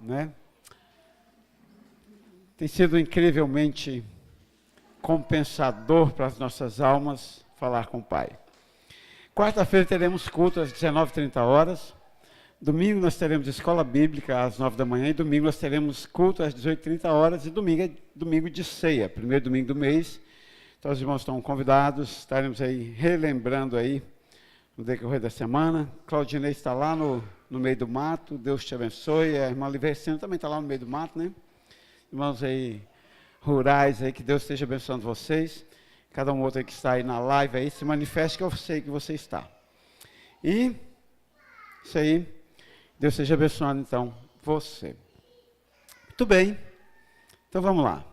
né? Tem sido incrivelmente compensador para as nossas almas falar com o Pai. Quarta-feira teremos culto às 19h30. Domingo nós teremos escola bíblica às 9 da manhã e domingo nós teremos culto às 18h30 e domingo é domingo de ceia, primeiro domingo do mês. Então os irmãos estão convidados, estaremos aí relembrando aí no decorrer da semana. Claudinei está lá no meio do mato, Deus te abençoe. A irmã Livercina também está lá no meio do mato, né? Irmãos aí rurais aí, que Deus esteja abençoando vocês. Cada um outro aí que está aí na live aí, se manifeste que eu sei que você está. E isso aí, Deus esteja abençoando então você. Muito bem, então vamos lá.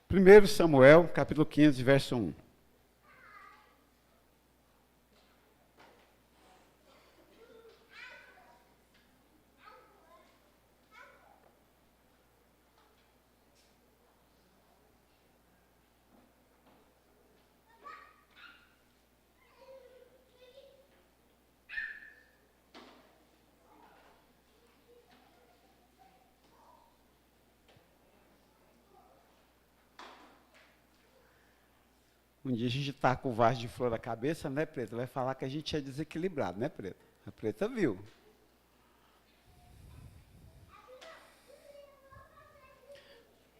1 Samuel, capítulo 15, verso 1. Um dia a gente está com o vaso de flor na cabeça, né, Preta? Vai falar que a gente é desequilibrado, né, Preta? A Preta viu.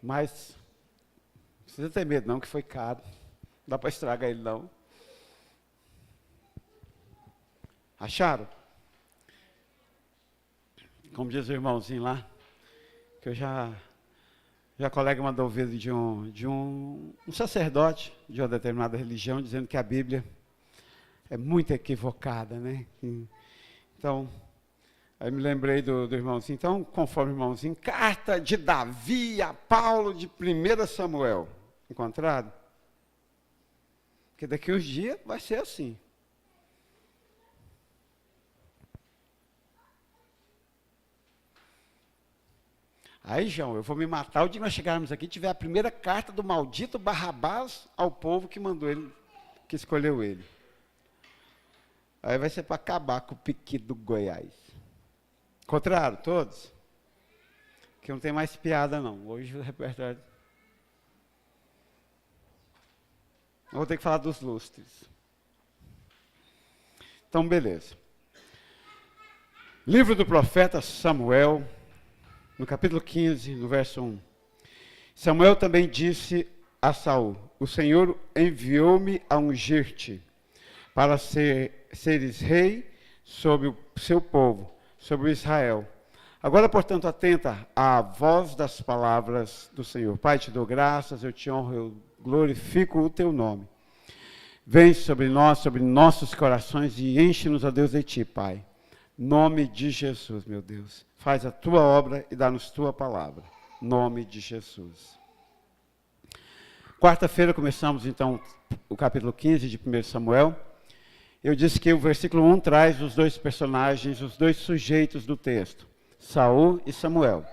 Mas, não precisa ter medo não, que foi caro. Não dá para estragar ele não. Acharam? Como diz o irmãozinho lá, que eu já colega mandou ouvir de um sacerdote de uma determinada religião, dizendo que a Bíblia é muito equivocada, né? Então, aí me lembrei do irmãozinho. Então, conforme o irmãozinho, carta de Davi a Paulo de 1 Samuel. Encontrado? Porque daqui uns dias vai ser assim. Aí, João, eu vou me matar o dia que nós chegarmos aqui, tiver a primeira carta do maldito Barrabás ao povo que mandou ele, que escolheu ele. Aí vai ser para acabar com o piquito do Goiás. Encontraram todos? Que não tem mais piada, não. Hoje o repertório... Eu vou ter que falar dos lustres. Então, beleza. Livro do profeta Samuel... No capítulo 15, no verso 1. Samuel também disse a Saul: o Senhor enviou-me a ungir-te para seres rei sobre o seu povo, sobre o Israel. Agora, portanto, atenta à voz das palavras do Senhor. Pai, te dou graças, eu te honro, eu glorifico o teu nome. Vem sobre nós, sobre nossos corações e enche-nos, ó Deus, de ti, Pai. Nome de Jesus, meu Deus. Faz a tua obra e dá-nos tua palavra. Nome de Jesus. Quarta-feira começamos, então, o capítulo 15 de 1 Samuel. Eu disse que o versículo 1 traz os dois personagens, os dois sujeitos do texto, Saul e Samuel.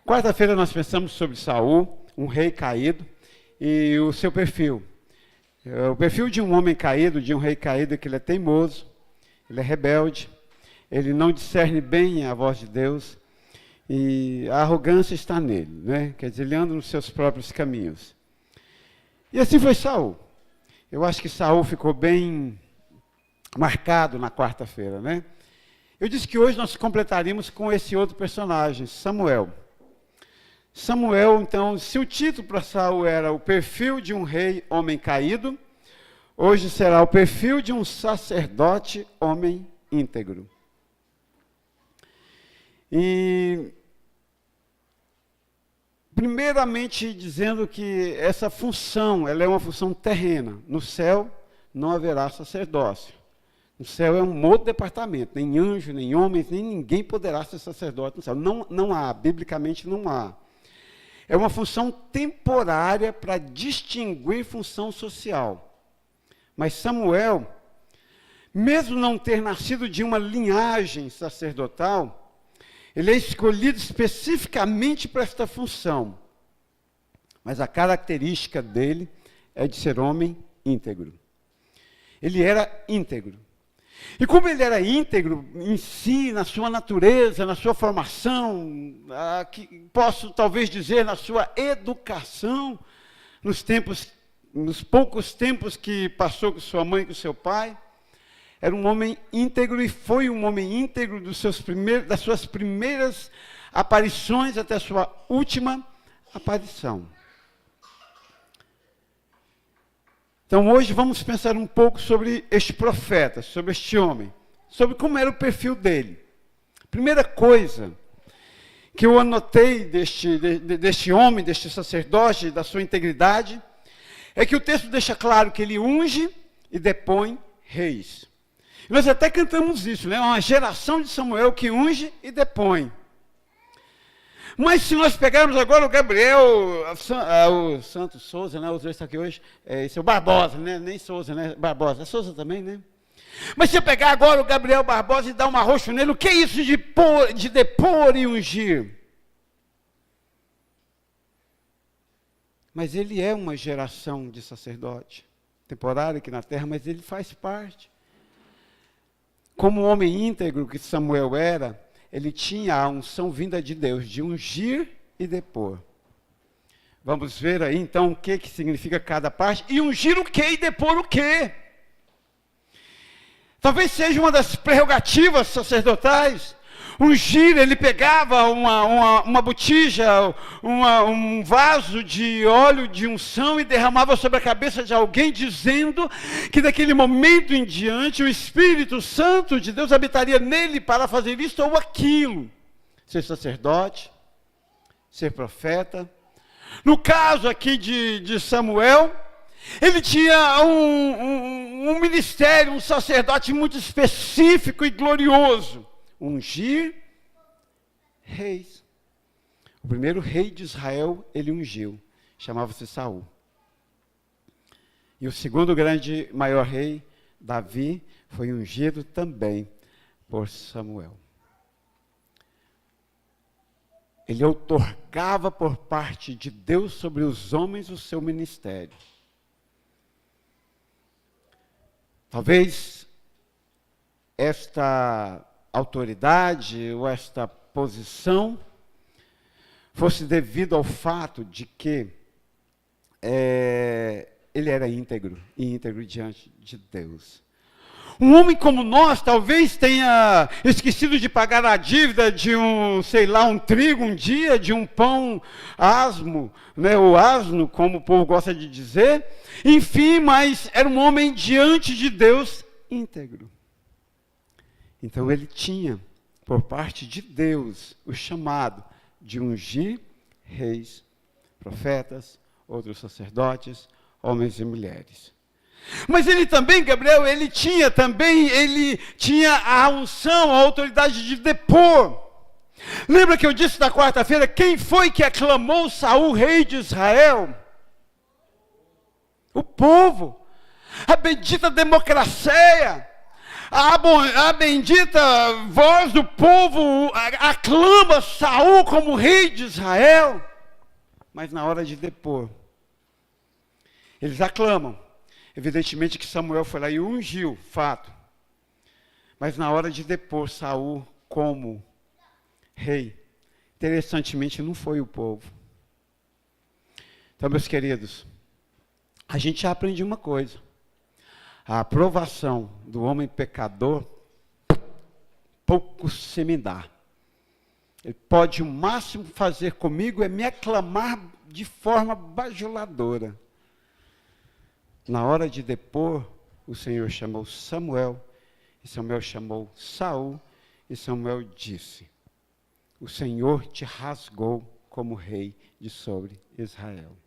Quarta-feira nós pensamos sobre Saul, um rei caído, e o seu perfil. O perfil de um homem caído, de um rei caído, é que ele é teimoso, ele é rebelde, ele não discerne bem a voz de Deus e a arrogância está nele, né? Quer dizer, ele anda nos seus próprios caminhos. E assim foi Saul. Eu acho que Saul ficou bem marcado na quarta-feira, né? Eu disse que hoje nós completaríamos com esse outro personagem, Samuel. Samuel, então, se o título para Saul era o perfil de um rei, homem caído, hoje será o perfil de um sacerdote, homem íntegro. E, primeiramente, dizendo que essa função, ela é uma função terrena. No céu não haverá sacerdócio. No céu é um outro departamento, nem anjo, nem homens, nem ninguém poderá ser sacerdote no céu. Não há, biblicamente não há. É uma função temporária para distinguir função social. Mas Samuel, mesmo não ter nascido de uma linhagem sacerdotal, ele é escolhido especificamente para esta função. Mas a característica dele é de ser homem íntegro. Ele era íntegro. E como ele era íntegro em si, na sua natureza, na sua formação, que posso talvez dizer na sua educação, nos poucos tempos que passou com sua mãe e com seu pai, era um homem íntegro e foi um homem íntegro das suas primeiras aparições até a sua última aparição. Então hoje vamos pensar um pouco sobre este profeta, sobre este homem, sobre como era o perfil dele. Primeira coisa que eu anotei deste homem, deste sacerdote, da sua integridade, é que o texto deixa claro que ele unge e depõe reis. Nós até cantamos isso, né? Uma geração de Samuel que unge e depõe. Mas se nós pegarmos agora o Gabriel, o Santos Souza, né? Os dois estão aqui hoje, esse é o Barbosa, né? Nem Souza, né? Barbosa. É Souza também, né? Mas se eu pegar agora o Gabriel Barbosa e dar um arroxo nele, o que é isso de depor e ungir? Mas ele é uma geração de sacerdote, temporário aqui na terra, mas ele faz parte. Como homem íntegro que Samuel era, ele tinha a unção vinda de Deus, de ungir e depor. Vamos ver aí, então, o que significa cada parte. E ungir o quê e depor o quê? Talvez seja uma das prerrogativas sacerdotais. Ungir, ele pegava uma botija, um vaso de óleo de unção e derramava sobre a cabeça de alguém, dizendo que daquele momento em diante o Espírito Santo de Deus habitaria nele para fazer isto ou aquilo. Ser sacerdote, ser profeta. No caso aqui de Samuel, ele tinha um ministério, um sacerdote muito específico e glorioso. Ungir reis. O primeiro rei de Israel, ele ungiu. Chamava-se Saul. E o segundo maior rei, Davi, foi ungido também por Samuel. Ele outorgava por parte de Deus sobre os homens o seu ministério. Talvez esta autoridade ou esta posição fosse devido ao fato de que ele era íntegro diante de Deus. Um homem como nós talvez tenha esquecido de pagar a dívida de um trigo um dia, de um pão asmo, né, ou asno, como o povo gosta de dizer. Enfim, mas era um homem diante de Deus íntegro. Então ele tinha, por parte de Deus, o chamado de ungir reis, profetas, outros sacerdotes, homens e mulheres. Mas ele também, Gabriel, ele tinha a unção, a autoridade de depor. Lembra que eu disse na quarta-feira, quem foi que aclamou Saul, rei de Israel? O povo, a bendita democracia. A bendita voz do povo aclama Saul como rei de Israel. Mas na hora de depor, eles aclamam. Evidentemente que Samuel foi lá e ungiu, fato. Mas na hora de depor Saul como rei, interessantemente não foi o povo. Então, meus queridos, a gente já aprende uma coisa. A aprovação do homem pecador pouco se me dá. Ele pode o máximo fazer comigo é me aclamar de forma bajuladora. Na hora de depor, o Senhor chamou Samuel, e Samuel chamou Saul, e Samuel disse: o Senhor te rasgou como rei de sobre Israel.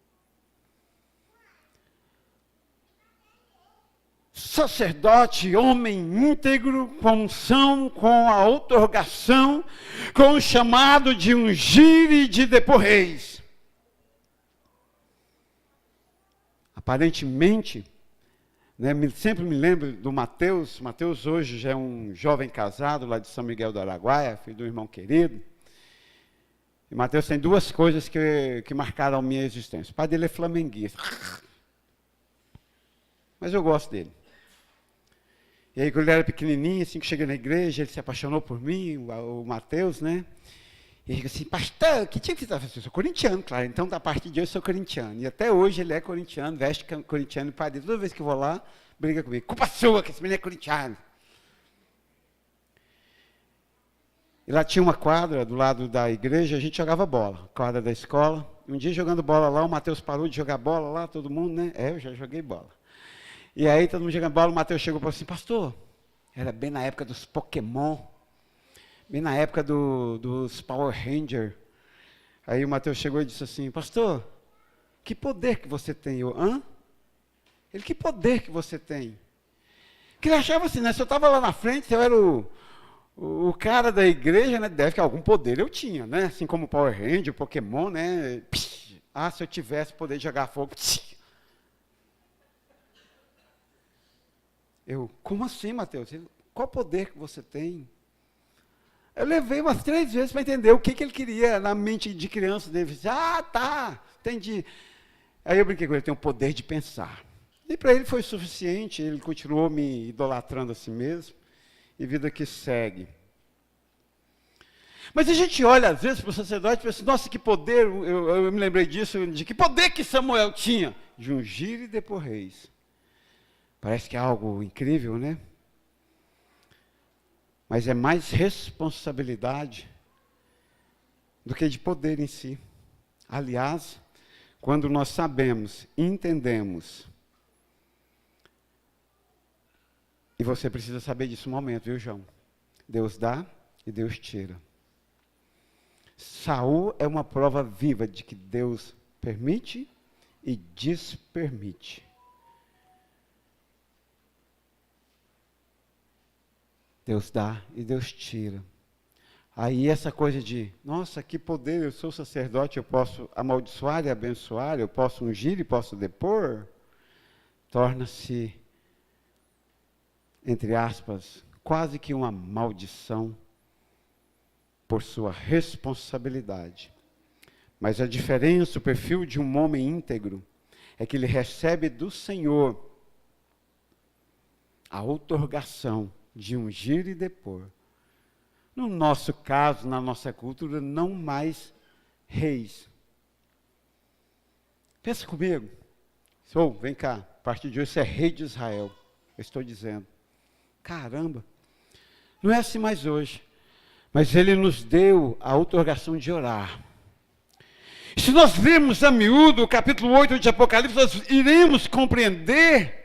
Sacerdote, homem íntegro, com unção, com a outorgação, com o chamado de ungir e de depor reis. Aparentemente, né, sempre me lembro do Mateus. Mateus hoje já é um jovem casado lá de São Miguel do Araguaia, filho do irmão querido. E Mateus tem duas coisas que marcaram a minha existência. O pai dele é flamenguista, mas eu gosto dele. E aí, quando ele era pequenininho, assim que cheguei na igreja, ele se apaixonou por mim, o Mateus, né? E ele disse assim, pastor, que time que você está fazendo? Eu sou corintiano, claro. Então, a partir de hoje, eu sou corintiano. E até hoje ele é corintiano, veste corintiano, e pai dele, toda vez que eu vou lá, briga comigo. Culpa sua, que esse menino é corintiano. E lá tinha uma quadra do lado da igreja, a gente jogava bola, quadra da escola. Um dia jogando bola lá, o Mateus parou de jogar bola lá, todo mundo, né? Eu já joguei bola. E aí, todo mundo jogando bola, o Mateus chegou e falou assim, pastor, era bem na época dos Pokémon, bem na época dos Power Rangers. Aí o Mateus chegou e disse assim, pastor, que poder que você tem? Eu, hã? Ele, que poder que você tem? Porque ele achava assim, né? Se eu estava lá na frente, se eu era o cara da igreja, né? Deve que algum poder eu tinha, né? Assim como o Power Ranger, o Pokémon, né? Se eu tivesse poder de jogar fogo. Eu, como assim, Mateus? Qual poder que você tem? Eu levei umas 3 vezes para entender o que ele queria na mente de criança dele. Tá, entendi. Aí eu brinquei com ele, tem o poder de pensar. E para ele foi suficiente, ele continuou me idolatrando a si mesmo, e vida que segue. Mas a gente olha, às vezes, para o sacerdote e pensa, nossa, que poder, eu me lembrei disso, de que poder que Samuel tinha, de ungir e depor reis. Parece que é algo incrível, né? Mas é mais responsabilidade do que de poder em si. Aliás, quando nós sabemos, entendemos, e você precisa saber disso no momento, viu, João? Deus dá e Deus tira. Saul é uma prova viva de que Deus permite e despermite. Deus dá e Deus tira. Aí essa coisa de, nossa, que poder, eu sou sacerdote, eu posso amaldiçoar e abençoar, eu posso ungir e posso depor, torna-se, entre aspas, quase que uma maldição por sua responsabilidade. Mas a diferença, o perfil de um homem íntegro, é que ele recebe do Senhor a outorgação de ungir e depor. No nosso caso, na nossa cultura, não mais reis. Pensa comigo. Vem cá, a partir de hoje você é rei de Israel. Eu estou dizendo. Caramba, não é assim mais hoje. Mas ele nos deu a outorgação de orar. Se nós lermos a miúdo o capítulo 8 de Apocalipse, nós iremos compreender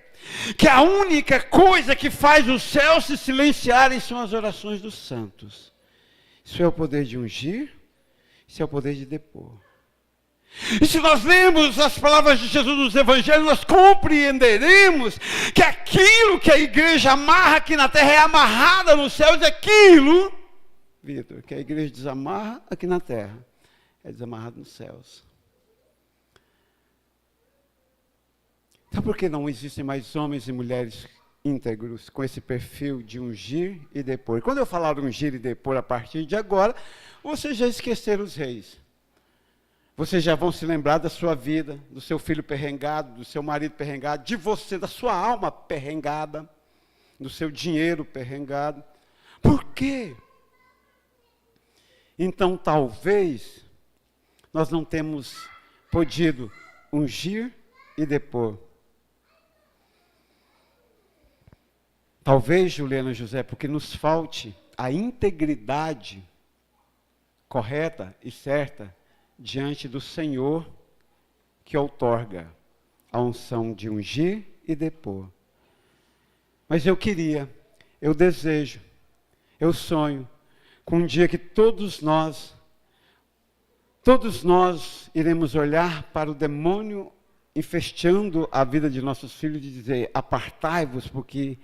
que a única coisa que faz os céus se silenciarem são as orações dos santos. Isso é o poder de ungir, isso é o poder de depor. E se nós lemos as palavras de Jesus nos evangelhos, nós compreenderemos que aquilo que a igreja amarra aqui na terra é amarrada nos céus, e aquilo, Vitor, que a igreja desamarra aqui na terra, é desamarrado nos céus. Então, por que não existem mais homens e mulheres íntegros com esse perfil de ungir e depor? E quando eu falar ungir e depor a partir de agora, vocês já esqueceram os reis. Vocês já vão se lembrar da sua vida, do seu filho perrengado, do seu marido perrengado, de você, da sua alma perrengada, do seu dinheiro perrengado. Por quê? Então, talvez, nós não temos podido ungir e depor. Talvez, Juliana José, porque nos falte a integridade correta e certa diante do Senhor que outorga a unção de ungir e depor. Mas eu queria, eu desejo, eu sonho com um dia que todos nós iremos olhar para o demônio infestando a vida de nossos filhos e dizer, apartai-vos, porque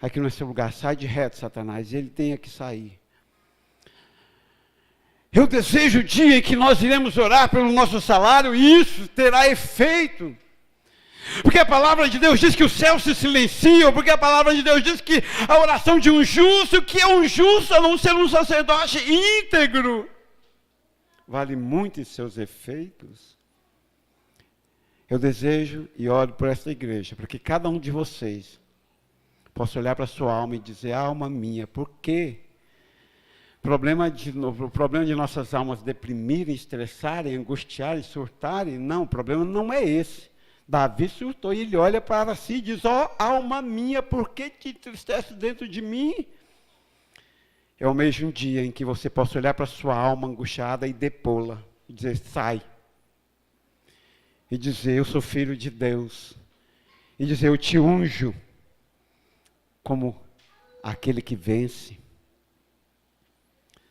aqui não é seu lugar, sai de reto, Satanás, e ele tem que sair. Eu desejo o dia em que nós iremos orar pelo nosso salário, e isso terá efeito. Porque a palavra de Deus diz que os céus se silenciam, porque a palavra de Deus diz que a oração de um justo, que é um justo, a não ser um sacerdote íntegro, vale muito em seus efeitos. Eu desejo e oro por esta igreja, para que cada um de vocês possa olhar para a sua alma e dizer, alma minha, por quê? O problema de nossas almas deprimirem, estressarem, angustiarem, surtarem, não, o problema não é esse. Davi surtou e ele olha para si e diz, alma minha, por que te entristece dentro de mim? É o mesmo dia em que você possa olhar para a sua alma angustiada e depô-la, e dizer, sai. E dizer, eu sou filho de Deus. E dizer, eu te unjo como aquele que vence.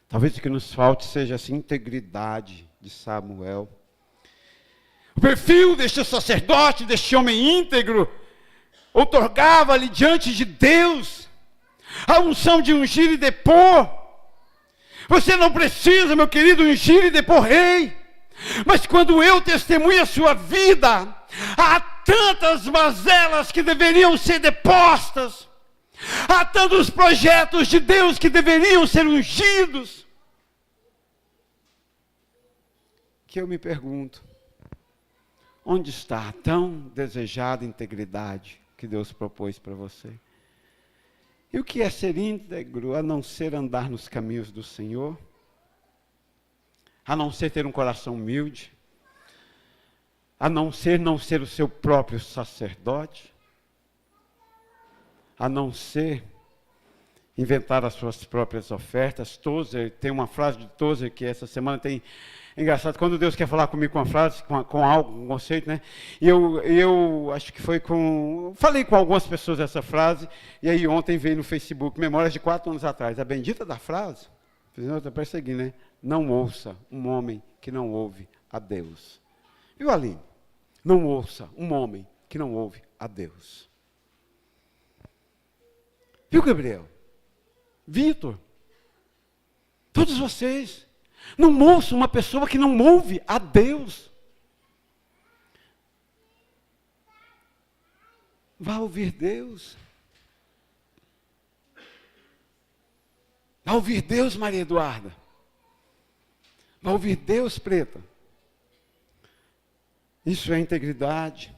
Talvez o que nos falte seja essa integridade de Samuel. O perfil deste sacerdote, deste homem íntegro, outorgava-lhe diante de Deus a unção de ungir e depor. Você não precisa, meu querido, ungir e depor rei. Mas quando eu testemunho a sua vida, há tantas mazelas que deveriam ser depostas. Há tantos projetos de Deus que deveriam ser ungidos. Que eu me pergunto, onde está a tão desejada integridade que Deus propôs para você? E o que é ser íntegro, a não ser andar nos caminhos do Senhor? A não ser ter um coração humilde? A não ser o seu próprio sacerdote? A não ser inventar as suas próprias ofertas? Tozer, tem uma frase de Tozer que essa semana tem... É engraçado, quando Deus quer falar comigo com uma frase, com algo, um conceito, né? E eu acho que foi falei com algumas pessoas essa frase, e aí ontem veio no Facebook, memórias de 4 anos atrás, a bendita da frase, eu persegui, né? Não ouça um homem que não ouve a Deus. Viu, Aline? Não ouça um homem que não ouve a Deus. Viu, Gabriel? Vitor? Todos vocês. Não ouça uma pessoa que não ouve a Deus. Vá ouvir Deus. Vá ouvir Deus, Maria Eduarda. Vá ouvir Deus, Preta. Isso é integridade.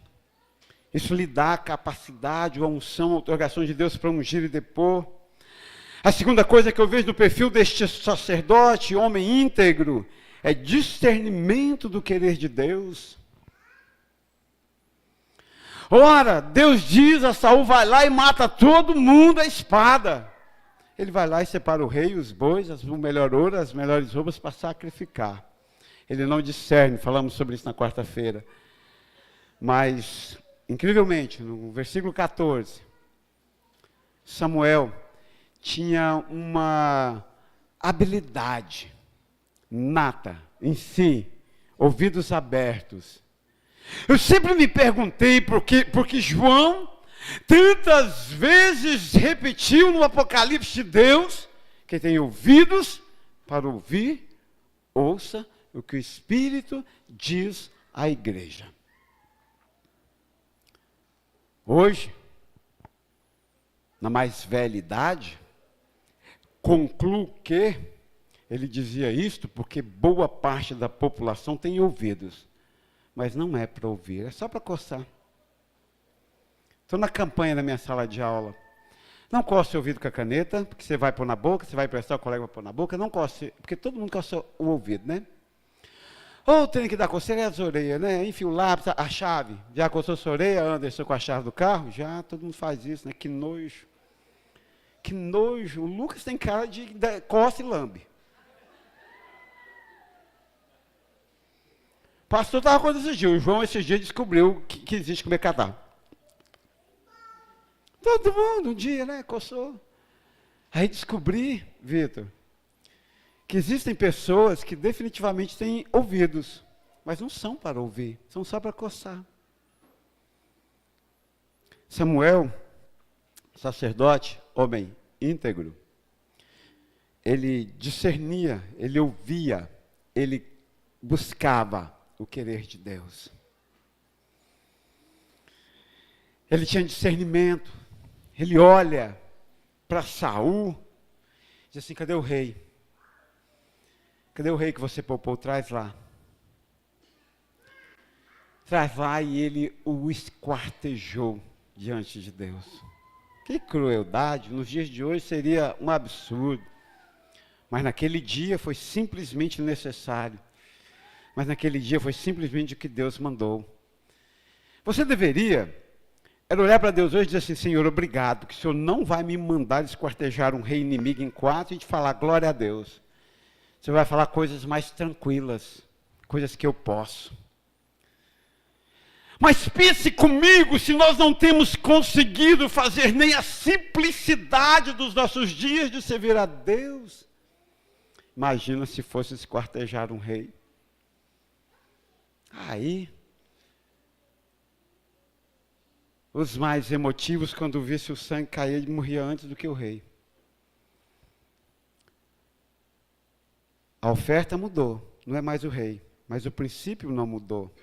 Isso lhe dá a capacidade, a unção, a outorgação de Deus para ungir e depor. A segunda coisa que eu vejo no perfil deste sacerdote, homem íntegro, é discernimento do querer de Deus. Ora, Deus diz a Saul, vai lá e mata todo mundo à espada. Ele vai lá e separa o rei, os bois, o melhor ouro, as melhores roupas para sacrificar. Ele não discerne, falamos sobre isso na quarta-feira. Mas, incrivelmente, no versículo 14, Samuel tinha uma habilidade nata em si, ouvidos abertos. Eu sempre me perguntei porque João tantas vezes repetiu no Apocalipse de Deus, quem tem ouvidos para ouvir, ouça o que o Espírito diz à igreja. Hoje, na mais velha idade, concluo que ele dizia isto porque boa parte da população tem ouvidos, mas não é para ouvir, é só para coçar. Estou na campanha da minha sala de aula. Não coce o ouvido com a caneta, porque você vai pôr na boca, você vai prestar, o colega vai pôr na boca, não coce, porque todo mundo coça o ouvido, né? Ou tem que dar coceira as orelhas, né? Enfia o lápis, a chave. Já coçou sua orelha, Anderson, com a chave do carro? Já, todo mundo faz isso, né? Que nojo. Que nojo. O Lucas tem cara de coça e lambe. O pastor estava acontecendo esses dias. O João, esses dias, descobriu que existe comer catarro. Todo mundo, um dia, né? Coçou. Aí descobri, Vitor, que existem pessoas que definitivamente têm ouvidos, mas não são para ouvir, são só para coçar. Samuel, sacerdote, homem íntegro, ele discernia, ele ouvia, ele buscava o querer de Deus. Ele tinha discernimento, ele olha para Saul, diz assim, cadê o rei? Cadê o rei que você poupou? Traz lá. Traz lá, e ele o esquartejou diante de Deus. Que crueldade, nos dias de hoje seria um absurdo. Mas naquele dia foi simplesmente necessário. Mas naquele dia foi simplesmente o que Deus mandou. Você deveria era olhar para Deus hoje e dizer assim: Senhor, obrigado, que o Senhor não vai me mandar esquartejar um rei inimigo em 4 e te falar glória a Deus. Você vai falar coisas mais tranquilas, coisas que eu posso. Mas pense comigo, se nós não temos conseguido fazer nem a simplicidade dos nossos dias de servir a Deus, imagina se fosse esquartejar um rei. Aí, os mais emotivos, quando visse o sangue cair, ele morria antes do que o rei. A oferta mudou, não é mais o rei, mas o princípio não mudou.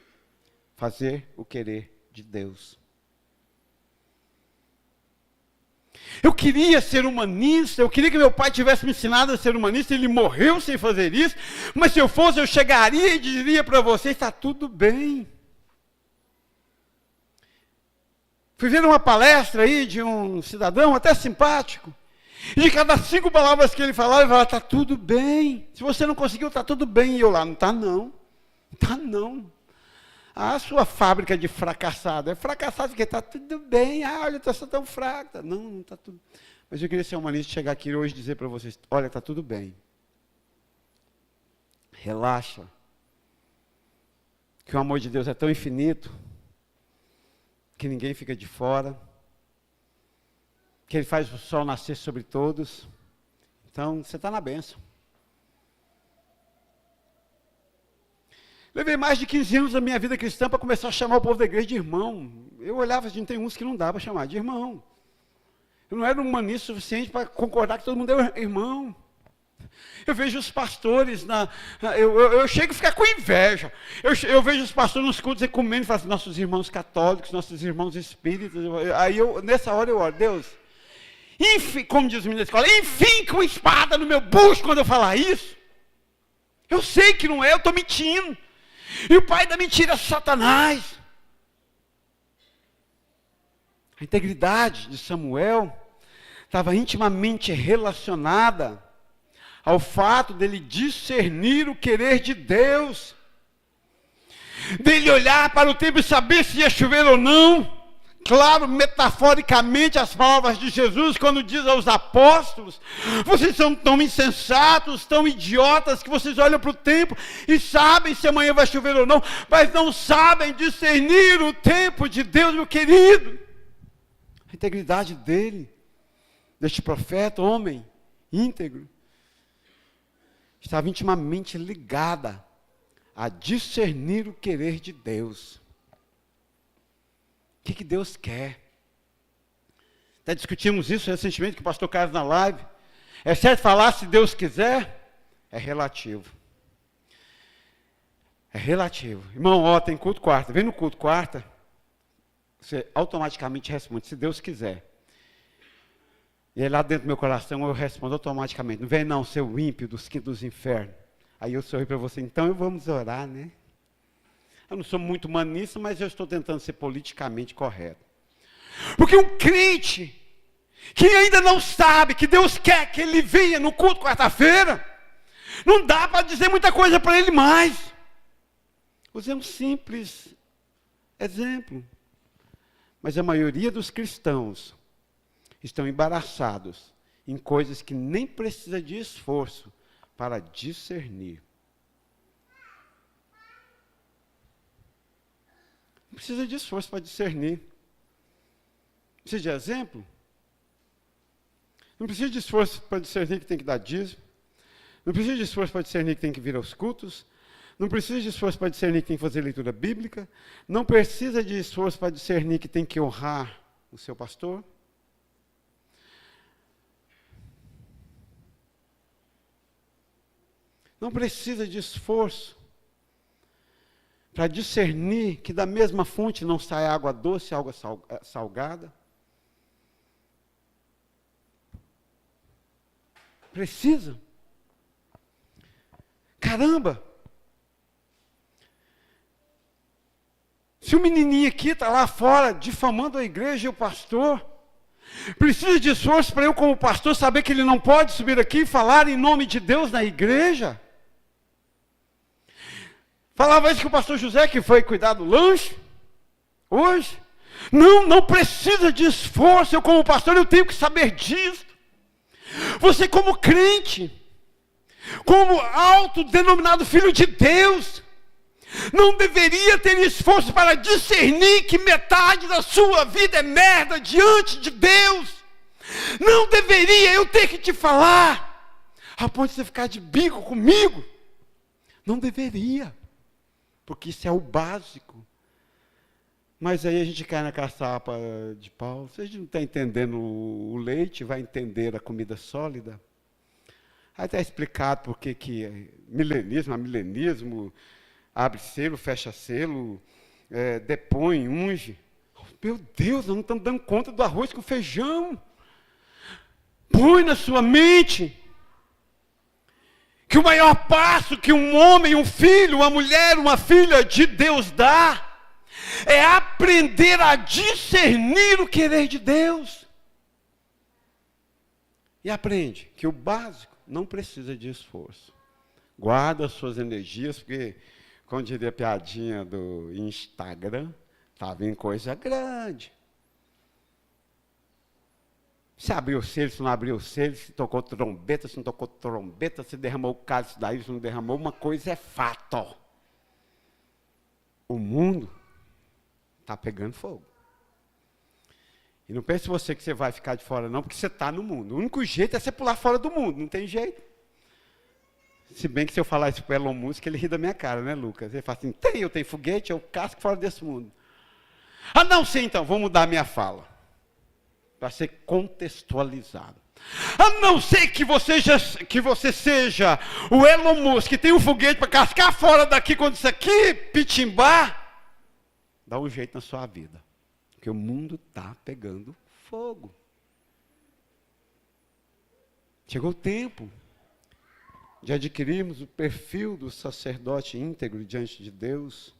Fazer o querer de Deus. Eu queria ser humanista, eu queria que meu pai tivesse me ensinado a ser humanista, ele morreu sem fazer isso, mas se eu fosse, eu chegaria e diria para vocês: está tudo bem. Fui ver uma palestra aí de um cidadão até simpático, e de cada 5 palavras que ele falava, está tudo bem. Se você não conseguiu, está tudo bem. E eu lá: não está não, está não. A sua fábrica de fracassado é fracassado porque está tudo bem. Olha, eu estou tão fraca. Não, não está tudo. Mas eu queria ser humanista, chegar aqui hoje e dizer para vocês: olha, está tudo bem. Relaxa. Que o amor de Deus é tão infinito que ninguém fica de fora. Que Ele faz o sol nascer sobre todos. Então, você está na bênção. Levei mais de 15 anos da minha vida cristã para começar a chamar o povo da igreja de irmão. Eu olhava assim: tem uns que não dá para chamar de irmão. Eu não era humanista o suficiente para concordar que todo mundo é irmão. Eu vejo os pastores, eu chego a ficar com inveja. Eu vejo os pastores nos cultos ecumênicos e falo assim: nossos irmãos católicos, nossos irmãos espíritas. Aí nessa hora eu oro: Deus, enfim, como diz o menino da escola, enfim, com espada no meu bucho quando eu falar isso. Eu sei que não é, eu estou mentindo. E o pai da mentira é Satanás. A integridade de Samuel estava intimamente relacionada ao fato dele discernir o querer de Deus, dele olhar para o tempo e saber se ia chover ou não. Claro, metaforicamente, as palavras de Jesus, quando diz aos apóstolos: vocês são tão insensatos, tão idiotas, que vocês olham para o tempo e sabem se amanhã vai chover ou não, mas não sabem discernir o tempo de Deus, meu querido. A integridade dele, deste profeta, homem íntegro, estava intimamente ligada a discernir o querer de Deus. O que Deus quer? Até discutimos isso recentemente com o pastor Carlos na live. É certo falar se Deus quiser? É relativo. É relativo. Irmão, ó, tem culto quarta. Vem no culto quarta, você automaticamente responde: se Deus quiser. E aí lá dentro do meu coração eu respondo automaticamente: não vem não, seu ímpio dos quintos dos infernos. Aí eu sorri para você: então vamos orar, né? Eu não sou muito humanista, mas eu estou tentando ser politicamente correto. Porque um crente que ainda não sabe que Deus quer que ele venha no culto quarta-feira, não dá para dizer muita coisa para ele mais. Usei um simples exemplo. Mas a maioria dos cristãos estão embaraçados em coisas que nem precisa de esforço para discernir. Não precisa de esforço para discernir. Precisa de exemplo? Não precisa de esforço para discernir que tem que dar dízimo. Não precisa de esforço para discernir que tem que vir aos cultos. Não precisa de esforço para discernir que tem que fazer leitura bíblica. Não precisa de esforço para discernir que tem que honrar o seu pastor. Não precisa de esforço para discernir que da mesma fonte não sai água doce e água salgada. Precisa. Caramba! Se o menininho aqui está lá fora difamando a igreja e o pastor, Precisa de esforço para eu, como pastor, saber que ele não pode subir aqui e falar em nome de Deus na igreja? Falava isso que o pastor José, que foi cuidar do lanche, hoje. Não precisa de esforço. Eu, como pastor, eu tenho que saber disso. Você, como crente, como autodenominado filho de Deus, não deveria ter esforço para discernir que metade da sua vida é merda diante de Deus. Não deveria eu ter que te falar, a ponto de você ficar de bico comigo. Não deveria, porque isso é o básico. Mas aí a gente cai na caçapa de pau. Você não está entendendo o leite, vai entender a comida sólida. Aí está explicado por que milenismo, abre selo, fecha selo, depõe, unge. Meu Deus, nós não estamos dando conta do arroz com feijão. Põe na sua mente que o maior passo que um homem, um filho, uma mulher, uma filha de Deus dá é aprender a discernir o querer de Deus. E aprende que o básico não precisa de esforço. Guarda as suas energias, porque, como diria a piadinha do Instagram, está vindo coisa grande. Se abriu o selo, se não abriu o selo, se tocou trombeta, se não tocou trombeta, se derramou o cálice daí, se não derramou, uma coisa é fato. O mundo está pegando fogo. E não pense você que você vai ficar de fora não, porque você está no mundo. O único jeito é você pular fora do mundo, não tem jeito. Se bem que se eu falar isso para o Elon Musk, ele ri da minha cara, né, Lucas? Ele fala assim, eu tenho foguete, eu casco fora desse mundo. Ah, não, sim, então, vou mudar a minha fala. Para ser contextualizado. A não ser que você seja o Elon Musk, que tem um foguete para cascar fora daqui, quando isso aqui pitimbar, dá um jeito na sua vida. Porque o mundo está pegando fogo. Chegou o tempo de adquirirmos o perfil do sacerdote íntegro diante de Deus.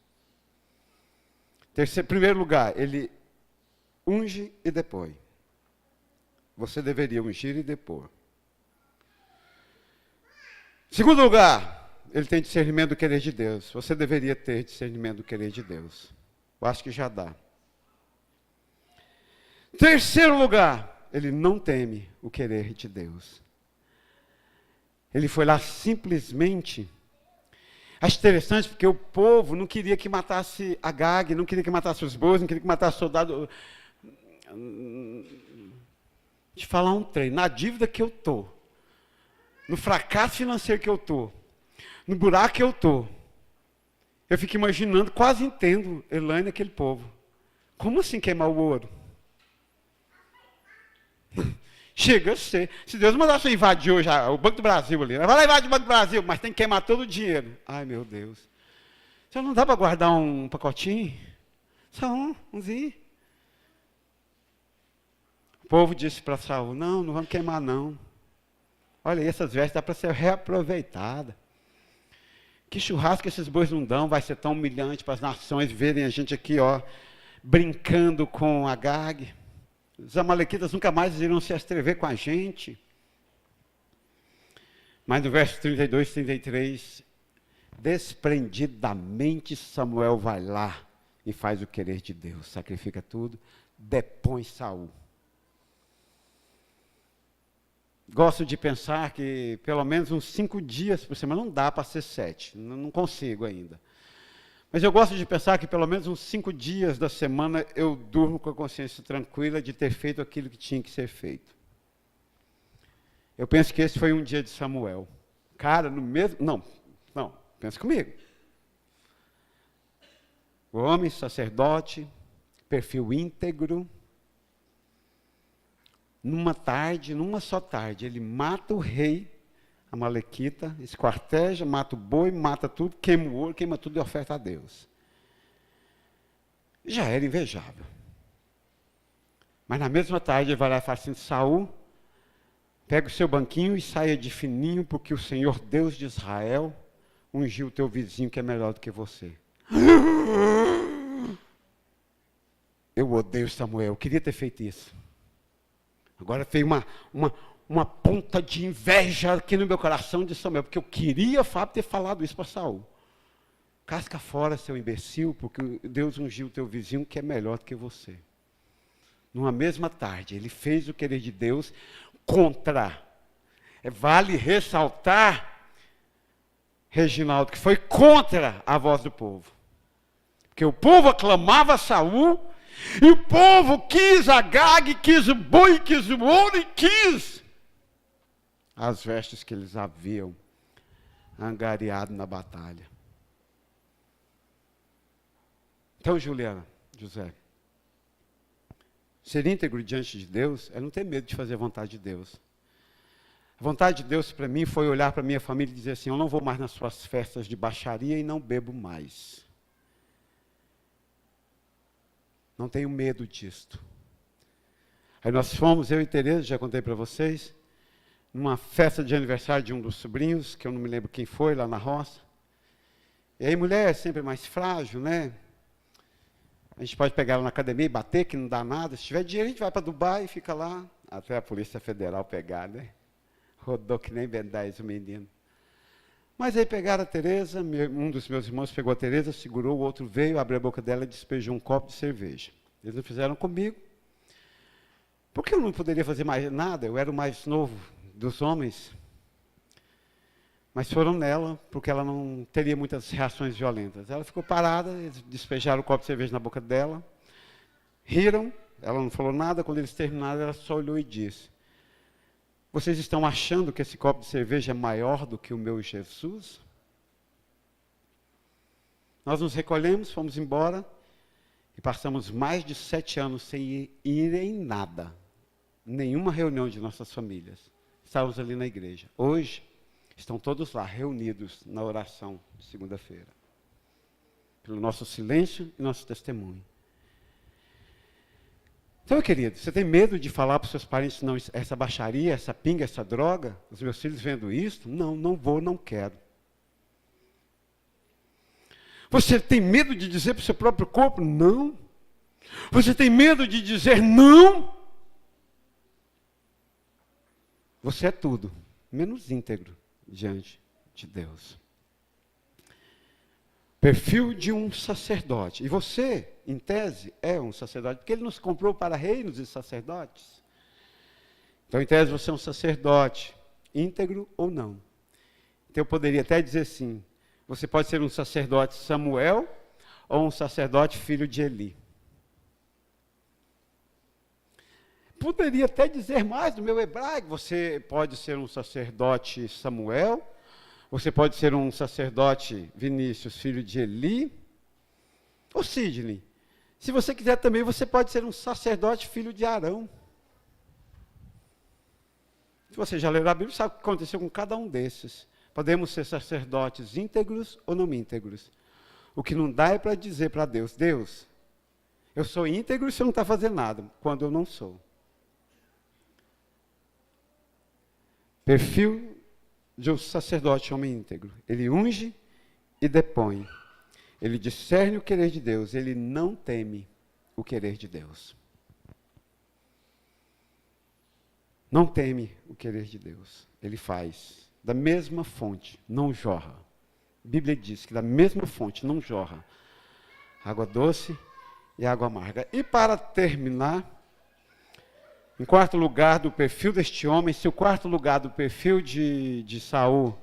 Primeiro lugar, ele unge e depõe. Você deveria ungir e depor. Segundo lugar, ele tem discernimento do querer de Deus. Você deveria ter discernimento do querer de Deus. Eu acho que já dá. Terceiro lugar, ele não teme o querer de Deus. Ele foi lá simplesmente. Acho interessante porque o povo não queria que matasse Agag, não queria que matasse os bois, não queria que matasse soldado. Te falar um trem, na dívida que eu estou, no fracasso financeiro que eu estou, no buraco que eu estou, eu fico imaginando, quase entendo Elaine e aquele povo. Como assim queimar o ouro? Chega a ser. Se Deus mandasse eu invadir hoje o Banco do Brasil ali, vai lá invadir o Banco do Brasil, mas tem que queimar todo o dinheiro. Ai, meu Deus. Então não dá para guardar um pacotinho? Só umzinho. O povo disse para Saul, não vamos queimar não. Olha, essas vestes dá para ser reaproveitada. Que churrasco que esses bois não dão, vai ser tão humilhante para as nações verem a gente aqui, brincando com Agag. Os amalequitas nunca mais irão se atrever com a gente. Mas no verso 32, 33, desprendidamente Samuel vai lá e faz o querer de Deus, sacrifica tudo, depõe Saul. Gosto de pensar que pelo menos uns 5 dias por semana, não dá para ser 7, não consigo ainda. Mas eu gosto de pensar que pelo menos uns 5 dias da semana eu durmo com a consciência tranquila de ter feito aquilo que tinha que ser feito. Eu penso que esse foi um dia de Samuel. Cara, no mesmo... Não, pensa comigo. O homem, sacerdote, perfil íntegro. Numa só tarde, ele mata o rei amalequita, esquarteja, mata o boi, mata tudo, queima o ouro, queima tudo e oferta a Deus. Já era invejável. Mas na mesma tarde ele vai lá e fala assim, Saul, pega o seu banquinho e saia de fininho, porque o Senhor Deus de Israel ungiu o teu vizinho que é melhor do que você. Eu odeio Samuel, eu queria ter feito isso. Agora veio uma ponta de inveja aqui no meu coração de Samuel, porque eu queria, Fábio, ter falado isso para Saul. Casca fora, seu imbecil, porque Deus ungiu o teu vizinho que é melhor do que você. Numa mesma tarde, ele fez o querer de Deus contra. Vale ressaltar, Reginaldo, que foi contra a voz do povo. Porque o povo aclamava a Saul, e o povo quis Agag, quis o boi, quis o ouro e quis as vestes que eles haviam angariado na batalha. Então, Juliana, José, ser íntegro diante de Deus é não ter medo de fazer a vontade de Deus. A vontade de Deus para mim foi olhar para a minha família e dizer assim, eu não vou mais nas suas festas de baixaria e não bebo mais. Não tenho medo disto. Aí nós fomos, eu e Tereza, já contei para vocês, numa festa de aniversário de um dos sobrinhos, que eu não me lembro quem foi, lá na roça. E aí mulher é sempre mais frágil, né? A gente pode pegar ela na academia e bater, que não dá nada. Se tiver dinheiro, a gente vai para Dubai e fica lá, até a Polícia Federal pegar, né? Rodou que nem Ben 10 o menino. Mas aí pegaram a Tereza, um dos meus irmãos pegou a Tereza, segurou, o outro veio, abriu a boca dela e despejou um copo de cerveja. Eles não fizeram comigo. Porque eu não poderia fazer mais nada, eu era o mais novo dos homens. Mas foram nela, porque ela não teria muitas reações violentas. Ela ficou parada, eles despejaram o copo de cerveja na boca dela, riram, ela não falou nada, quando eles terminaram, ela só olhou e disse, vocês estão achando que esse copo de cerveja é maior do que o meu Jesus? Nós nos recolhemos, fomos embora, e passamos mais de 7 anos sem ir em nada, nenhuma reunião de nossas famílias. Estávamos ali na igreja. Hoje, estão todos lá, reunidos na oração de segunda-feira. Pelo nosso silêncio e nosso testemunho. Então, querido, você tem medo de falar para os seus parentes, não, essa baixaria, essa pinga, essa droga, os meus filhos vendo isso? Não, não vou, não quero. Você tem medo de dizer para o seu próprio corpo, não? Você tem medo de dizer não? Você é tudo, menos íntegro diante de Deus. Perfil de um sacerdote. E você, em tese, é um sacerdote, porque ele nos comprou para reinos e sacerdotes. Então, em tese, você é um sacerdote, íntegro ou não. Então, eu poderia até dizer assim, você pode ser um sacerdote Samuel ou um sacerdote filho de Eli. Poderia até dizer mais no meu hebraico, você pode ser um sacerdote Samuel, você pode ser um sacerdote Vinícius, filho de Eli, ou Sidney. Se você quiser também, você pode ser um sacerdote filho de Arão. Se você já leu a Bíblia, sabe o que aconteceu com cada um desses. Podemos ser sacerdotes íntegros ou não íntegros. O que não dá é para dizer para Deus, Deus, eu sou íntegro e você não está fazendo nada, quando eu não sou. Perfil de um sacerdote homem íntegro. Ele unge e depõe. Ele discerne o querer de Deus. Ele não teme o querer de Deus. Não teme o querer de Deus. Ele faz. Da mesma fonte, não jorra. A Bíblia diz que da mesma fonte não jorra água doce e água amarga. E para terminar, em quarto lugar do perfil deste homem, se o quarto lugar do perfil de Saul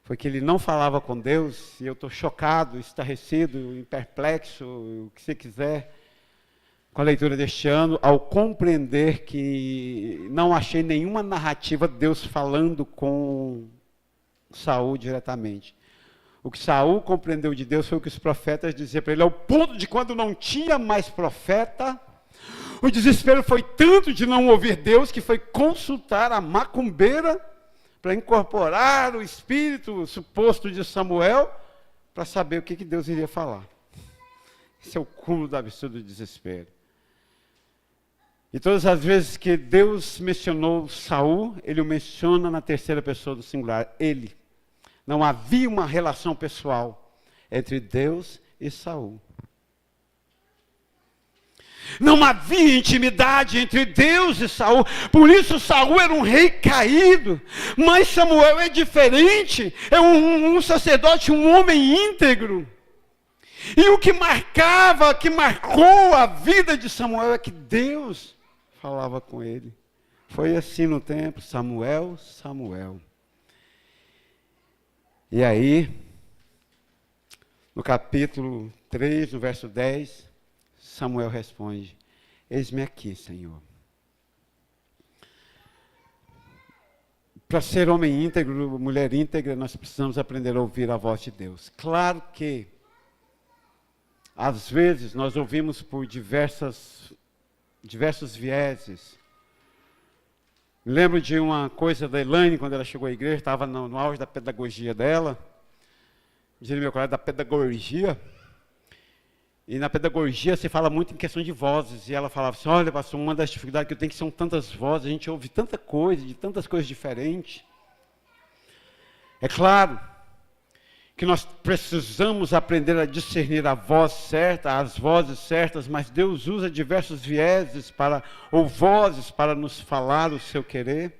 foi que ele não falava com Deus, e eu estou chocado, estarrecido, perplexo, o que você quiser, com a leitura deste ano, ao compreender que não achei nenhuma narrativa de Deus falando com Saul diretamente. O que Saul compreendeu de Deus foi o que os profetas diziam para ele, ao ponto de quando não tinha mais profeta, o desespero foi tanto de não ouvir Deus que foi consultar a macumbeira para incorporar o espírito suposto de Samuel para saber o que Deus iria falar. Esse é o cúmulo do absurdo desespero. E todas as vezes que Deus mencionou Saul, ele o menciona na terceira pessoa do singular, ele. Não havia uma relação pessoal entre Deus e Saul. Não havia intimidade entre Deus e Saul. Por isso Saul era um rei caído. Mas Samuel é diferente. É um sacerdote, um homem íntegro. E o que marcou a vida de Samuel é que Deus falava com ele. Foi assim no templo: Samuel, Samuel. E aí, no capítulo 3, no verso 10, Samuel responde: eis-me aqui, Senhor. Para ser homem íntegro, mulher íntegra, nós precisamos aprender a ouvir a voz de Deus. Claro que, às vezes, nós ouvimos por diversos vieses. Me lembro de uma coisa da Elaine, quando ela chegou à igreja, estava no auge da pedagogia dela. Dizia meu colega da pedagogia. E na pedagogia se fala muito em questão de vozes. E ela falava assim: olha, pastor, uma das dificuldades que eu tenho que são tantas vozes, a gente ouve tanta coisa, de tantas coisas diferentes. É claro que nós precisamos aprender a discernir a voz certa, as vozes certas, mas Deus usa diversos vieses ou vozes para nos falar o seu querer.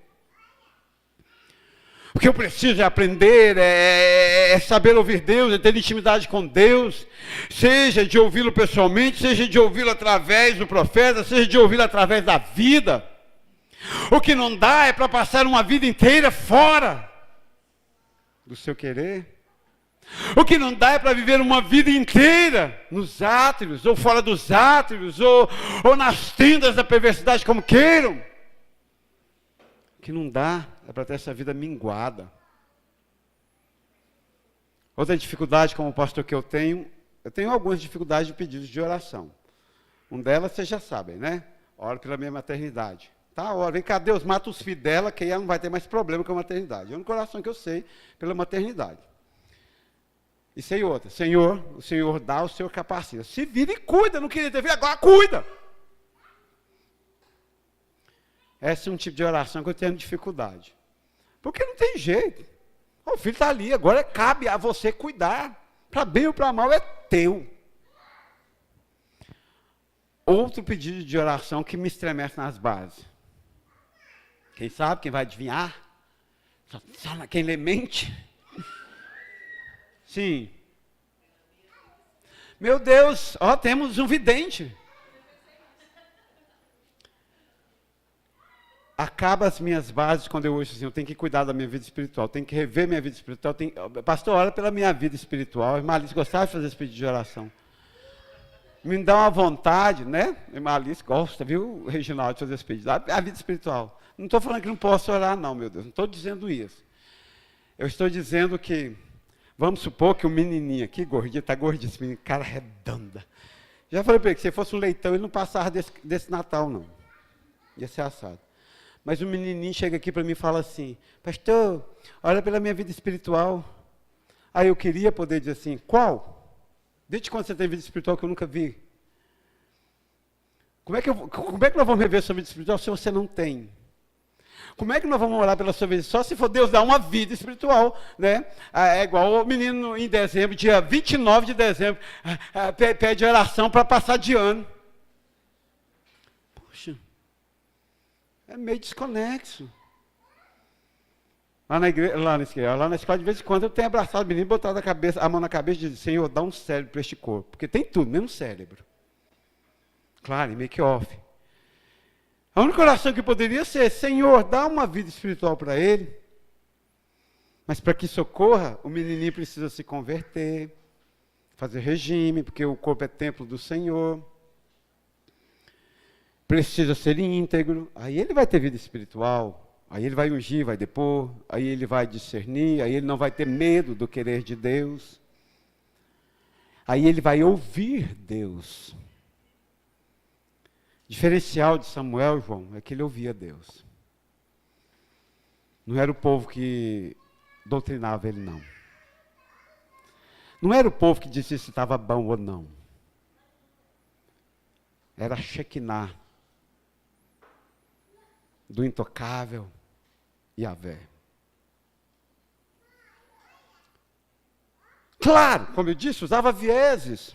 O que eu preciso é aprender, é saber ouvir Deus, é ter intimidade com Deus, seja de ouvi-lo pessoalmente, seja de ouvi-lo através do profeta, seja de ouvi-lo através da vida. O que não dá é para passar uma vida inteira fora do seu querer. O que não dá é para viver uma vida inteira nos átrios, ou fora dos átrios, ou nas tendas da perversidade, como queiram. O que não dá é para ter essa vida minguada. Outra dificuldade como pastor que eu tenho algumas dificuldades de pedidos de oração. Uma delas vocês já sabem, né? Oro pela minha maternidade. Tá, ora, vem cá, Deus, mata os filhos dela, que aí ela não vai ter mais problema com a maternidade. É o único oração que eu sei pela maternidade. E sei outra: Senhor, o Senhor dá, o Senhor capacita. Se vira e cuida, não queria ter filho, agora cuida. Esse é um tipo de oração que eu tenho dificuldade. Porque não tem jeito. O filho está ali, agora cabe a você cuidar. Para bem ou para mal é teu. Outro pedido de oração que me estremece nas bases. Quem sabe, quem vai adivinhar? Só quem lê mente. Sim. Meu Deus, temos um vidente. Acaba as minhas bases quando eu ouço assim: eu tenho que cuidar da minha vida espiritual, tenho que rever minha vida espiritual. Pastor, ora pela minha vida espiritual. A irmã Alice gostava de fazer esse pedido de oração. Me dá uma vontade, né? A irmã Alice gosta, viu, Reginaldo, de fazer esse pedido. A vida espiritual. Não estou falando que não posso orar, não, meu Deus. Não estou dizendo isso. Eu estou dizendo que, vamos supor que o menininho aqui, gordinho, está gordinho, esse menino, cara redonda. Já falei para ele que se fosse um leitão, ele não passava desse Natal, não. Ia ser assado. Mas o menininho chega aqui para mim e fala assim: pastor, olha pela minha vida espiritual. Aí eu queria poder dizer assim: qual? Desde quando você tem vida espiritual que eu nunca vi? Como é que nós vamos rever a sua vida espiritual se você não tem? Como é que nós vamos orar pela sua vida? Só se for Deus dar uma vida espiritual, né? É igual o menino em dezembro, dia 29 de dezembro, pede oração para passar de ano. Poxa, é meio desconexo. Lá na escola, de vez em quando, eu tenho abraçado o menino, botado a mão na cabeça e dito: Senhor, dá um cérebro para este corpo. Porque tem tudo, mesmo cérebro. Claro, em make-off. A única oração que poderia ser: Senhor, dá uma vida espiritual para ele. Mas para que isso ocorra, o menininho precisa se converter, fazer regime, porque o corpo é templo do Senhor. Precisa ser íntegro. Aí ele vai ter vida espiritual. Aí ele vai ungir, vai depor. Aí ele vai discernir. Aí ele não vai ter medo do querer de Deus. Aí ele vai ouvir Deus. O diferencial de Samuel, João, é que ele ouvia Deus. Não era o povo que doutrinava ele, não. Não era o povo que dizia se estava bom ou não. Era a Shekinah do intocável Yahvé. Claro, como eu disse, usava vieses.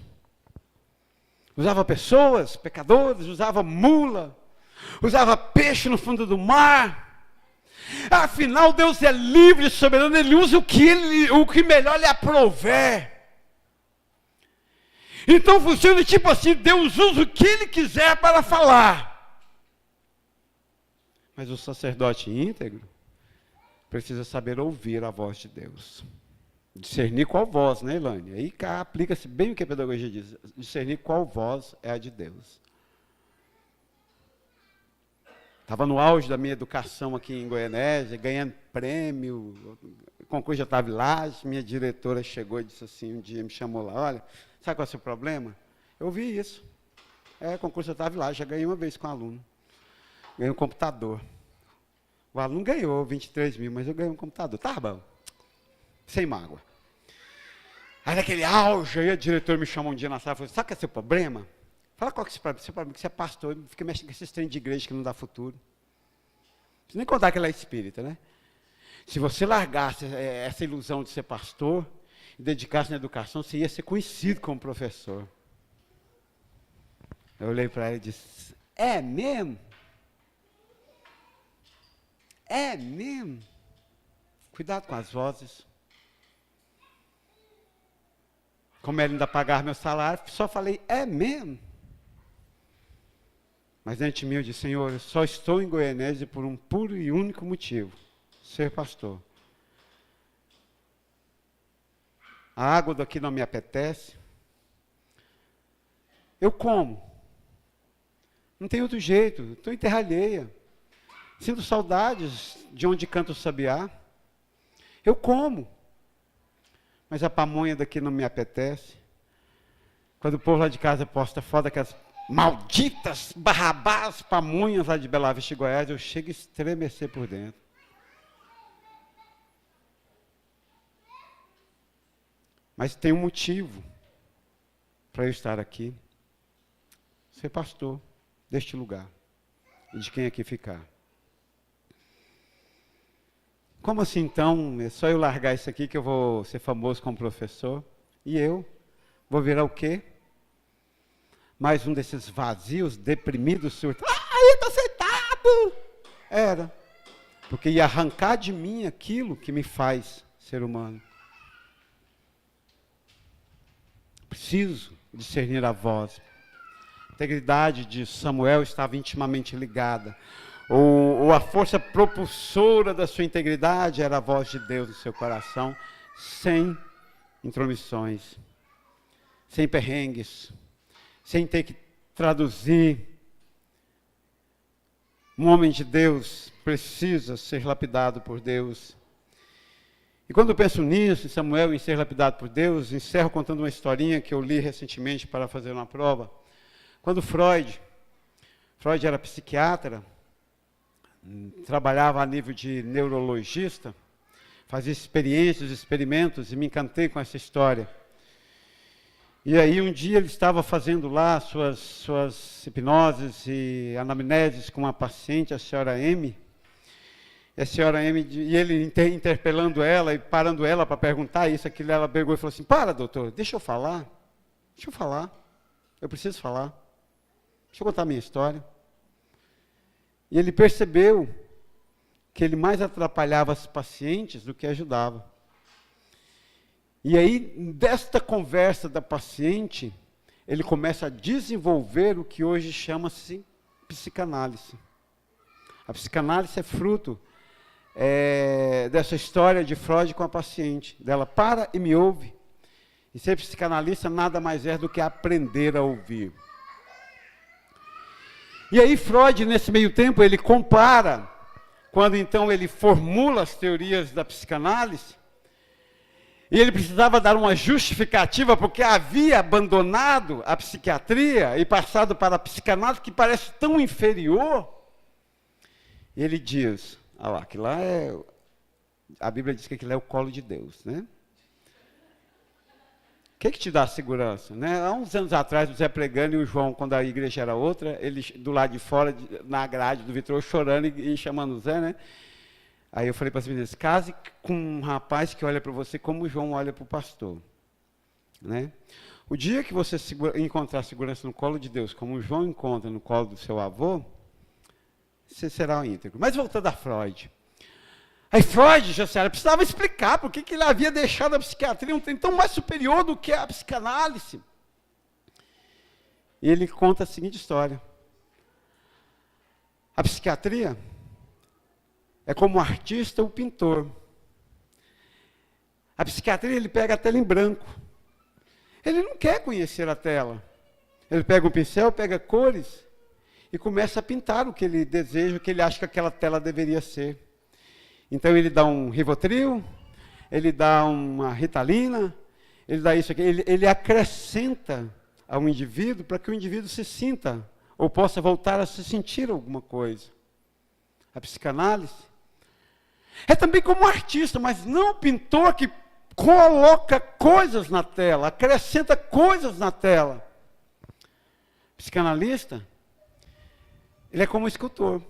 Usava pessoas, pecadores, usava mula, usava peixe no fundo do mar. Afinal, Deus é livre e soberano, Ele usa o que melhor lhe aprouver. Então funciona tipo assim, Deus usa o que Ele quiser para falar. Mas o sacerdote íntegro precisa saber ouvir a voz de Deus. Discernir qual voz, né, Elaine? Aí cá aplica-se bem o que a pedagogia diz. Discernir qual voz é a de Deus. Estava no auge da minha educação aqui em Goianésia, ganhando prêmio, o concurso já estava lá, minha diretora chegou e disse assim, um dia me chamou lá, olha, sabe qual é o seu problema? Eu ouvi isso. O concurso já estava lá, já ganhei uma vez com o aluno. Ganhei um computador. O aluno ganhou 23 mil, mas eu ganhei um computador. Tá bom. Sem mágoa. Aí naquele auge, aí a diretora me chamou um dia na sala e falou, sabe qual é o seu problema? Fala qual que é o seu problema, que você é pastor, fica mexendo com esses trem de igreja que não dá futuro. Não precisa nem contar que ela é espírita, né? Se você largasse essa ilusão de ser pastor e dedicasse na educação, você ia ser conhecido como professor. Eu olhei para ela e disse, é mesmo? É mesmo? Cuidado com as vozes. Como ela ainda pagava meu salário, só falei, é mesmo? Mas dentro de mim eu disse, Senhor, eu só estou em Goianésia por um puro e único motivo, ser pastor. A água daqui não me apetece. Eu como. Não tem outro jeito, estou em terra alheia. Sinto saudades de onde canta o sabiá. Eu como. Mas a pamonha daqui não me apetece. Quando o povo lá de casa posta foda aquelas malditas barrabás pamonhas lá de Bela Vista, Goiás, eu chego a estremecer por dentro. Mas tem um motivo para eu estar aqui. Ser pastor deste lugar e de quem aqui ficar. Como assim então? É só eu largar isso aqui que eu vou ser famoso como professor? E eu? Vou virar o quê? Mais um desses vazios, deprimidos, surtos. Eu estou sentado! Era. Porque ia arrancar de mim aquilo que me faz ser humano. Preciso discernir a voz. A integridade de Samuel estava intimamente ligada. Ou a força propulsora da sua integridade era a voz de Deus no seu coração, sem intromissões, sem perrengues, sem ter que traduzir. Um homem de Deus precisa ser lapidado por Deus. E quando eu penso nisso, em Samuel, em ser lapidado por Deus, encerro contando uma historinha que eu li recentemente para fazer uma prova. Quando Freud era psiquiatra, trabalhava a nível de neurologista, fazia experiências, experimentos, e me encantei com essa história. E aí um dia ele estava fazendo lá suas hipnoses e anamneses com uma paciente, a senhora M. E a senhora M, e ele interpelando ela e parando ela para perguntar isso, aquilo, ela pegou e falou assim, para doutor, deixa eu falar, eu preciso falar, deixa eu contar a minha história. E ele percebeu que ele mais atrapalhava os pacientes do que ajudava. E aí, desta conversa da paciente, ele começa a desenvolver o que hoje chama-se psicanálise. A psicanálise é fruto dessa história de Freud com a paciente. Dela, para e me ouve. E ser psicanalista nada mais é do que aprender a ouvir. E aí Freud, nesse meio tempo, ele compara, quando então ele formula as teorias da psicanálise, e ele precisava dar uma justificativa, porque havia abandonado a psiquiatria e passado para a psicanálise, que parece tão inferior. E ele diz, que lá a Bíblia diz que aquilo é o colo de Deus, né? O que te dá segurança? Né? Há uns anos atrás, o Zé pregando e o João, quando a igreja era outra, ele do lado de fora, na grade do vitrô, chorando e chamando o Zé, né? Aí eu falei para as meninas, case com um rapaz que olha para você como o João olha para o pastor. né? O dia que você encontrar segurança no colo de Deus, como o João encontra no colo do seu avô, você será um íntegro. Mas voltando a Freud. Aí Freud, Jacera, precisava explicar por que ele havia deixado a psiquiatria um trem tão mais superior do que a psicanálise. E ele conta a seguinte história. A psiquiatria é como o artista ou o pintor. A psiquiatria, ele pega a tela em branco. Ele não quer conhecer a tela. Ele pega um pincel, pega cores e começa a pintar o que ele deseja, o que ele acha que aquela tela deveria ser. Então ele dá um Rivotril, ele dá uma Ritalina, ele dá isso aqui, ele acrescenta ao indivíduo para que o indivíduo se sinta ou possa voltar a se sentir alguma coisa. A psicanálise é também como um artista, mas não o pintor que coloca coisas na tela, acrescenta coisas na tela. O psicanalista, ele é como um escultor.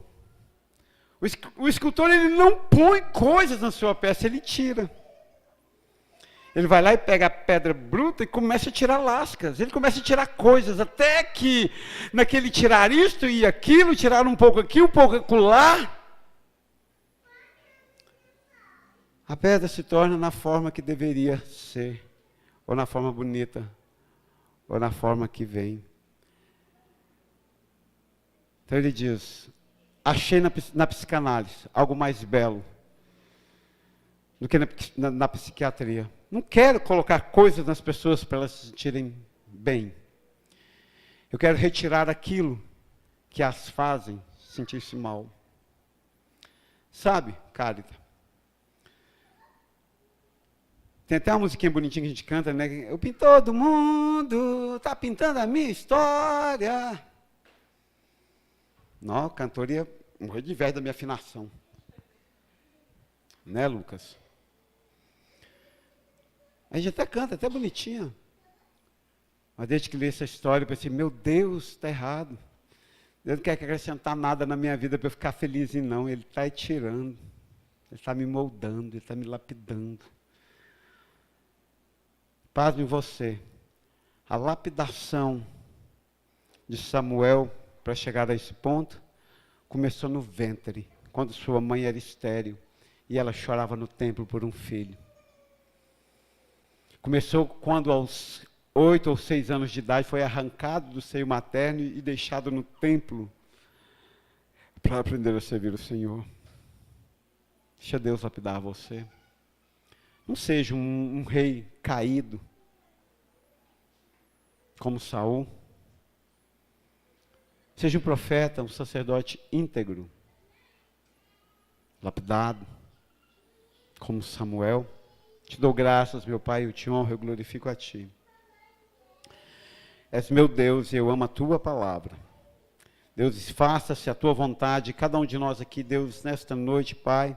O escultor, ele não põe coisas na sua peça, ele tira. Ele vai lá e pega a pedra bruta e começa a tirar lascas. Ele começa a tirar coisas, até que naquele tirar isto e aquilo, tirar um pouco aqui, um pouco acolá, a pedra se torna na forma que deveria ser, ou na forma bonita, ou na forma que vem. Então ele diz, achei na psicanálise algo mais belo do que na psiquiatria. Não quero colocar coisas nas pessoas para elas se sentirem bem. Eu quero retirar aquilo que as fazem sentir-se mal. Sabe, Cálida? Tem até uma musiquinha bonitinha que a gente canta, né? O pintor do mundo está pintando a minha história. Não, cantoria, morri de inveja da minha afinação. Né, Lucas? A gente até canta, até bonitinha. Mas desde que li essa história, eu pensei, meu Deus, está errado. Deus não quer acrescentar nada na minha vida para eu ficar feliz, não. Ele está tirando. Ele está me moldando, ele está me lapidando. Pasme você. A lapidação de Samuel para chegar a esse ponto começou no ventre, quando sua mãe era estéril e ela chorava no templo por um filho. Começou quando aos 8 ou 6 anos de idade foi arrancado do seio materno e deixado no templo para aprender a servir o Senhor. Deixa Deus lapidar você. Não seja um rei caído, como Saul. Seja um profeta, um sacerdote íntegro, lapidado, como Samuel. Te dou graças, meu Pai, eu te honro, eu glorifico a Ti. És meu Deus e eu amo a Tua palavra. Deus, faça-se a Tua vontade, cada um de nós aqui, Deus, nesta noite, Pai,